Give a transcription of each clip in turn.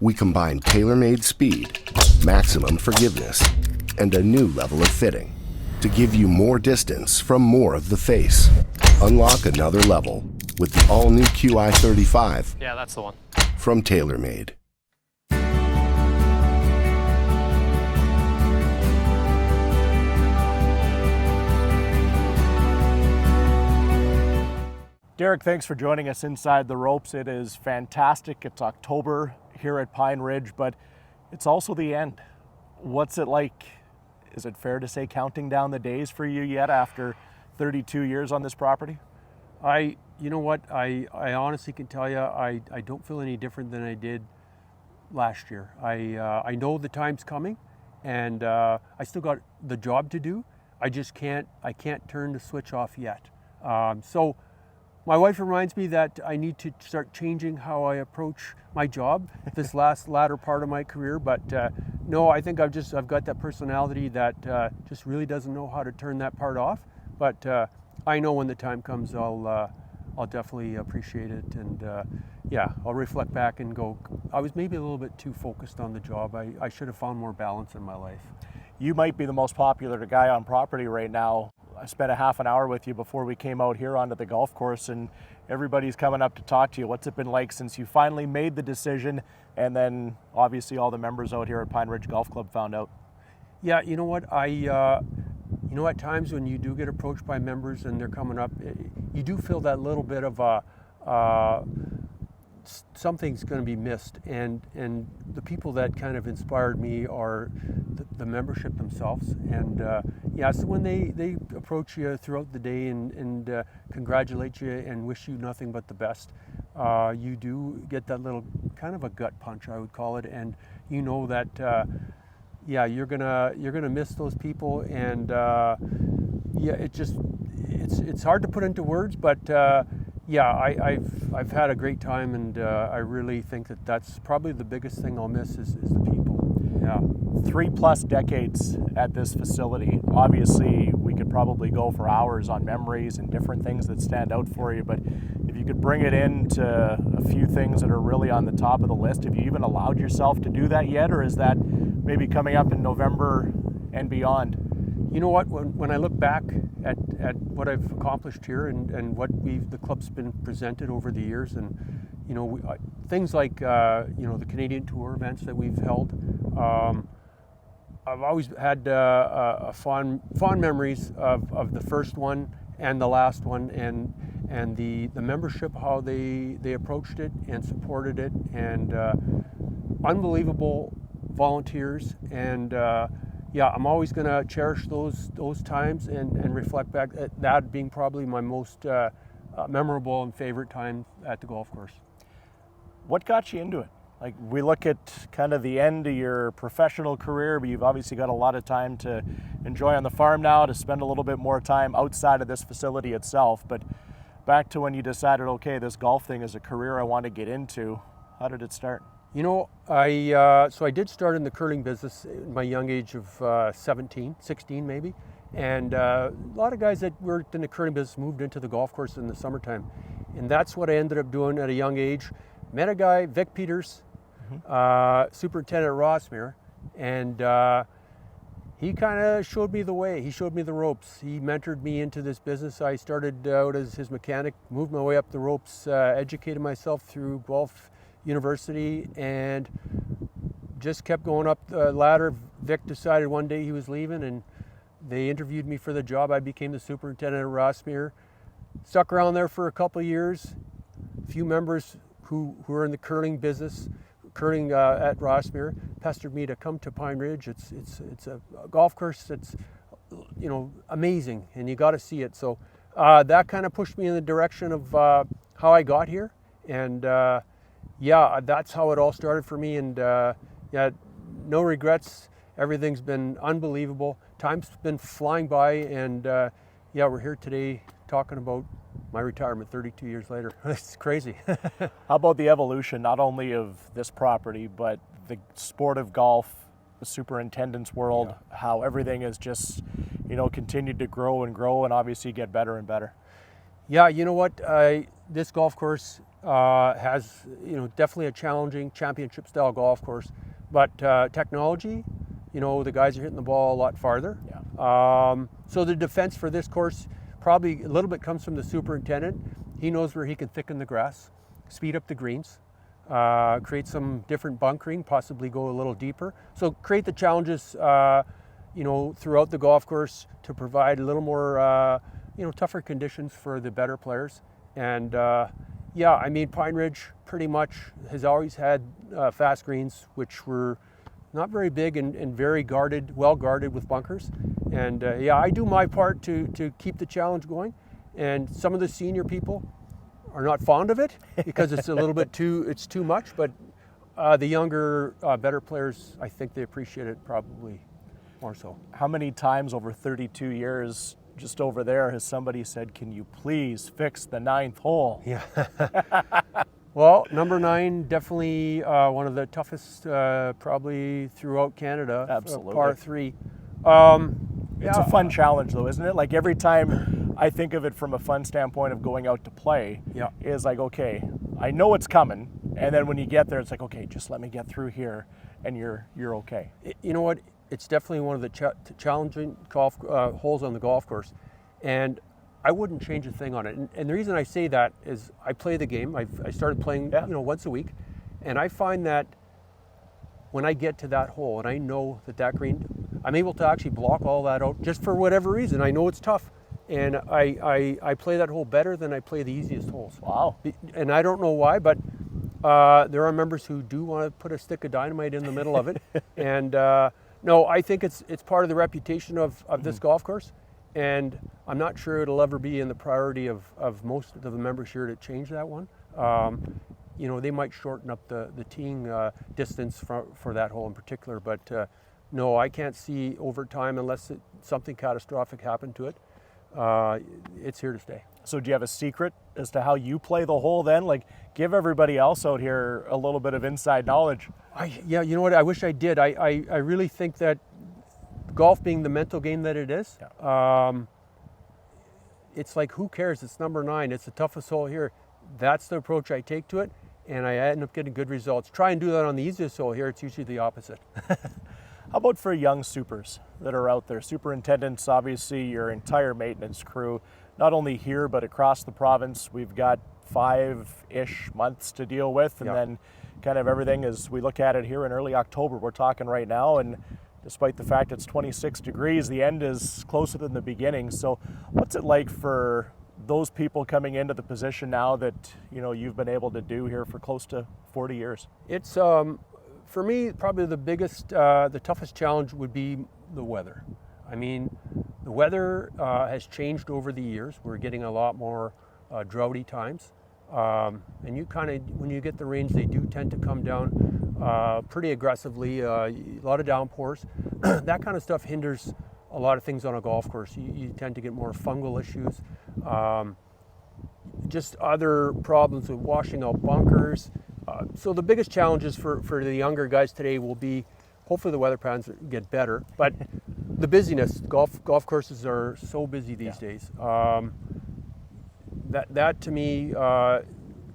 We combine tailor-made speed, maximum forgiveness, and a new level of fitting to give you more distance from more of the face. Unlock another level with the all-new QI35. Yeah, that's the one. From TaylorMade. Derrick, thanks for joining us inside the ropes. It is fantastic. It's October here at Pine Ridge, but it's also the end. What's it like? Is it fair to say counting down the days for you yet after 32 years on this property? You know what, I honestly can tell you, I don't feel any different than I did last year. I know the time's coming, and I still got the job to do. I can't turn the switch off yet. So my wife reminds me that I need to start changing how I approach my job this latter part of my career. But no, I think I've got that personality that just really doesn't know how to turn that part off. But I know when the time comes, I'll definitely appreciate it. And yeah, I'll reflect back and go, I was maybe a little bit too focused on the job. I should have found more balance in my life. You might be the most popular guy on property right now. I spent a half an hour with you before we came out here onto the golf course, and everybody's coming up to talk to you. What's it been like since you finally made the decision, and then obviously all the members out here at Pine Ridge Golf Club found out? Yeah, you know what, at times when you do get approached by members and they're coming up, you do feel that little bit of something's going to be missed, and the people that kind of inspired me are the membership themselves. And yeah, so when they approach you throughout the day and congratulate you and wish you nothing but the best, you do get that little kind of a gut punch, I would call it, and you know that yeah, you're gonna miss those people. And yeah, it's hard to put into words, but yeah, I've had a great time, and I really think that's probably the biggest thing I'll miss is the people. Yeah. 3+ decades at this facility. Obviously, we could probably go for hours on memories and different things that stand out for you, but if you could bring it into a few things that are really on the top of the list, have you even allowed yourself to do that yet, or is that maybe coming up in November and beyond? You know what, when I look back at what I've accomplished here and what the club's been presented over the years, and you know, things like you know, the Canadian Tour events that we've held, I've always had fond memories of the first one and the last one, and the membership, how they approached it and supported it, and unbelievable volunteers. And yeah, I'm always going to cherish those times and reflect back, that being probably my most memorable and favorite time at the golf course. What got you into it? Like, we look at kind of the end of your professional career, but you've obviously got a lot of time to enjoy on the farm now, to spend a little bit more time outside of this facility itself. But back to when you decided, okay, this golf thing is a career I want to get into, how did it start? You know, so I did start in the curling business at my young age of 16 maybe. And a lot of guys that worked in the curling business moved into the golf course in the summertime. And that's what I ended up doing at a young age. Met a guy, Vic Peters, Superintendent Rossmere, and he kind of showed me the way. He showed me the ropes. He mentored me into this business. I started out as his mechanic, moved my way up the ropes, educated myself through golf university, and just kept going up the ladder. Vic decided one day he was leaving, and they interviewed me for the job. I became the superintendent at Rossmere. Stuck around there for a couple of years. A few members who are in the curling business, curling at Rossmere, pestered me to come to Pine Ridge. It's a golf course that's, you know, amazing, and you got to see it. So that kind of pushed me in the direction of how I got here, and yeah, that's how it all started for me. And yeah, no regrets. Everything's been unbelievable. Time's been flying by, and yeah, we're here today talking about my retirement 32 years later. It's crazy. How about the evolution, not only of this property, but the sport of golf, the superintendent's world, yeah. How everything has just, you know, continued to grow and obviously get better and better. Yeah, you know what? This golf course has, definitely a challenging championship-style golf course. But technology, the guys are hitting the ball a lot farther. Yeah. So the defense for this course probably a little bit comes from the superintendent. He knows where he can thicken the grass, speed up the greens, create some different bunkering, possibly go a little deeper. So create the challenges, throughout the golf course to provide a little more, tougher conditions for the better players. And Pine Ridge pretty much has always had fast greens, which were not very big and very guarded, well guarded with bunkers. And I do my part to keep the challenge going. And some of the senior people are not fond of it because it's a little bit too much. But the younger, better players, I think they appreciate it probably more so. How many times over 32 years just over there has somebody said, "Can you please fix the 9th hole?" Yeah. Well, number 9, definitely one of the toughest probably throughout Canada. Absolutely. Par 3. It's a fun challenge though, isn't it? Like every time I think of it from a fun standpoint of going out to play, is like, okay, I know it's coming. And then when you get there, it's like, okay, just let me get through here and you're okay. You know what? It's definitely one of the challenging golf holes on the golf course. And I wouldn't change a thing on it. And the reason I say that is I play the game. I started playing, once a week. And I find that when I get to that hole and I know that green, I'm able to actually block all that out just for whatever reason. I know it's tough. And I play that hole better than I play the easiest holes. Wow. And I don't know why, but there are members who do want to put a stick of dynamite in the middle of it. And no, I think it's part of the reputation of this golf course. And I'm not sure it'll ever be in the priority of most of the members here to change that one. They might shorten up the teeing distance for that hole in particular, but no, I can't see over time, unless something catastrophic happened to it, it's here to stay. So do you have a secret as to how you play the hole then? Like, give everybody else out here a little bit of inside knowledge. You know what, I wish I did. I really think that golf being the mental game that it is, it's like, who cares? It's number 9. It's the toughest hole here. That's the approach I take to it, and I end up getting good results. Try and do that on the easiest hole here. It's usually the opposite. How about for young supers that are out there? Superintendents, obviously your entire maintenance crew, not only here but across the province. We've got 5-ish months to deal with, and then kind of everything as we look at it here in early October. We're talking right now, and despite the fact it's 26 degrees, the end is closer than the beginning. So what's it like for those people coming into the position now that you've been able to do here for close to 40 years? It's for me, probably the biggest, the toughest challenge would be the weather. I mean, the weather has changed over the years. We're getting a lot more droughty times. And when you get the rains, they do tend to come down pretty aggressively, a lot of downpours. That kind of stuff hinders a lot of things on a golf course. You tend to get more fungal issues, just other problems with washing out bunkers. So the biggest challenges for the younger guys today will be, hopefully the weather patterns get better, but the busyness. Golf courses are so busy these days. That to me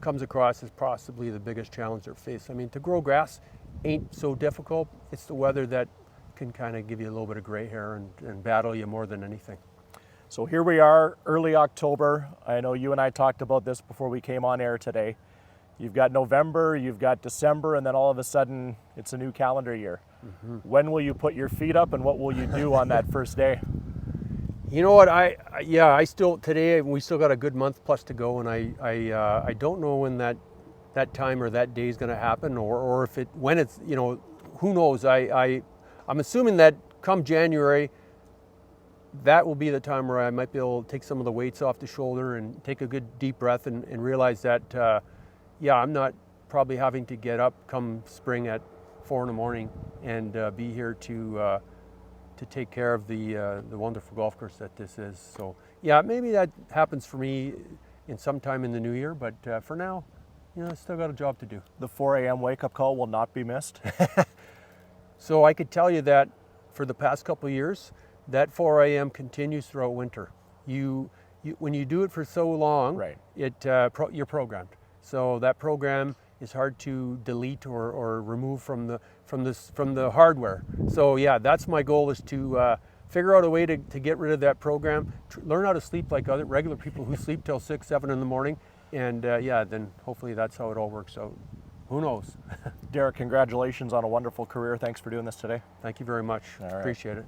comes across as possibly the biggest challenge they're faced. I mean, to grow grass ain't so difficult. It's the weather that can kind of give you a little bit of gray hair and battle you more than anything. So here we are, early October. I know you and I talked about this before we came on air today. You've got November, you've got December, and then all of a sudden it's a new calendar year. Mm-hmm. When will you put your feet up, and what will you do on that first day? You know what, I still, today we still got a good month plus to go, and I don't know when that time or that day is going to happen, or when it's, who knows. I'm assuming that come January, that will be the time where I might be able to take some of the weights off the shoulder and take a good deep breath and realize that, I'm not probably having to get up come spring at 4 a.m. and be here to take care of the wonderful golf course that this is. So maybe that happens for me in sometime in the new year, but for now, I still got a job to do. The 4 a.m. wake-up call will not be missed. So I could tell you that for the past couple of years, that 4 a.m. continues throughout winter. When you do it for so long, right. You're programmed. So that program is hard to delete or remove from the hardware. So yeah, that's my goal, is to figure out a way to get rid of that program, learn how to sleep like other regular people who sleep till 6, 7 in the morning, and yeah, then hopefully that's how it all works out. Who knows? Derrick, congratulations on a wonderful career. Thanks for doing this today. Thank you very much. All right. Appreciate it.